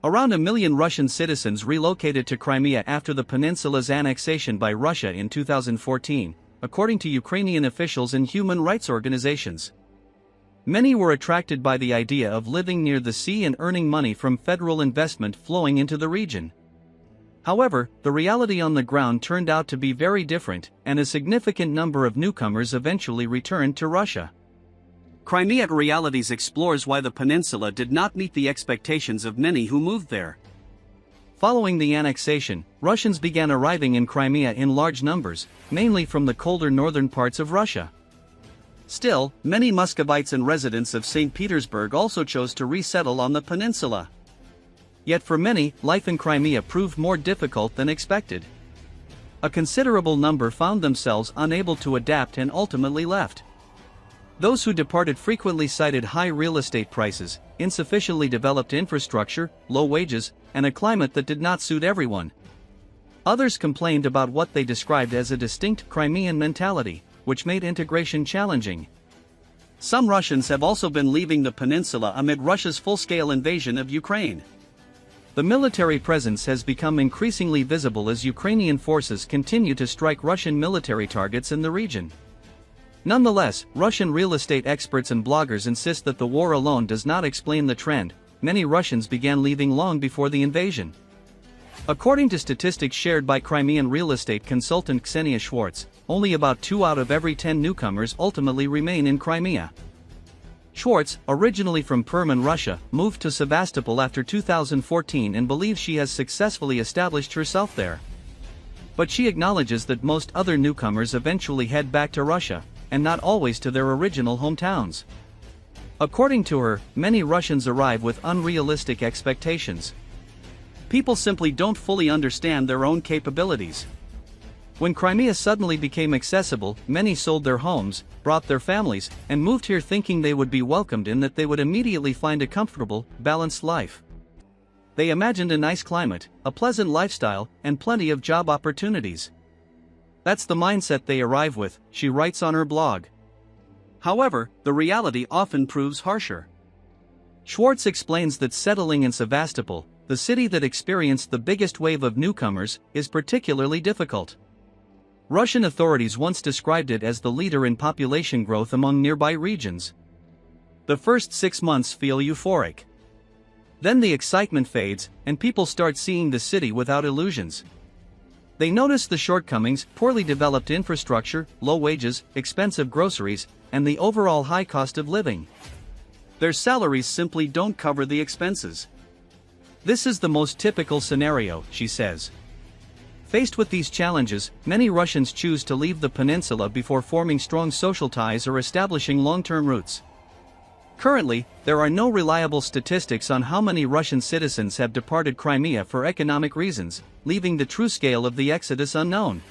Around 1 million Russian citizens relocated to Crimea after the peninsula's annexation by Russia in 2014, according to Ukrainian officials and human rights organizations. Many were attracted by the idea of living near the sea and earning money from federal investment flowing into the region. However, the reality on the ground turned out to be very different, and a significant number of newcomers eventually returned to Russia. Crimea.Realities explores why the peninsula did not meet the expectations of many who moved there. Following the annexation, Russians began arriving in Crimea in large numbers, mainly from the colder northern parts of Russia. Still, many Muscovites and residents of St. Petersburg also chose to resettle on the peninsula. Yet for many, life in Crimea proved more difficult than expected. A considerable number found themselves unable to adapt and ultimately left. Those who departed frequently cited high real estate prices, insufficiently developed infrastructure, low wages, and a climate that did not suit everyone. Others complained about what they described as a distinct Crimean mentality, which made integration challenging. Some Russians have also been leaving the peninsula amid Russia's full-scale invasion of Ukraine. The military presence has become increasingly visible as Ukrainian forces continue to strike Russian military targets in the region. Nonetheless, Russian real estate experts and bloggers insist that the war alone does not explain the trend. Many Russians began leaving long before the invasion. According to statistics shared by Crimean real estate consultant Ksenia Schwartz, only about 2 out of every 10 newcomers ultimately remain in Crimea. Schwartz, originally from Perm, Russia, moved to Sevastopol after 2014 and believes she has successfully established herself there. But she acknowledges that most other newcomers eventually head back to Russia, and not always to their original hometowns. According to her, many Russians arrive with unrealistic expectations. People simply don't fully understand their own capabilities. When Crimea suddenly became accessible, many sold their homes, brought their families, and moved here thinking they would be welcomed and that they would immediately find a comfortable, balanced life. They imagined a nice climate, a pleasant lifestyle, and plenty of job opportunities. That's the mindset they arrive with, she writes on her blog. However, the reality often proves harsher. Schwartz explains that settling in Sevastopol, the city that experienced the biggest wave of newcomers, is particularly difficult. Russian authorities once described it as the leader in population growth among nearby regions. The first 6 months feel euphoric. Then the excitement fades, and people start seeing the city without illusions. They notice the shortcomings: poorly developed infrastructure, low wages, expensive groceries, and the overall high cost of living. Their salaries simply don't cover the expenses. This is the most typical scenario, she says. Faced with these challenges, many Russians choose to leave the peninsula before forming strong social ties or establishing long-term roots. Currently, there are no reliable statistics on how many Russian citizens have departed Crimea for economic reasons, leaving the true scale of the exodus unknown.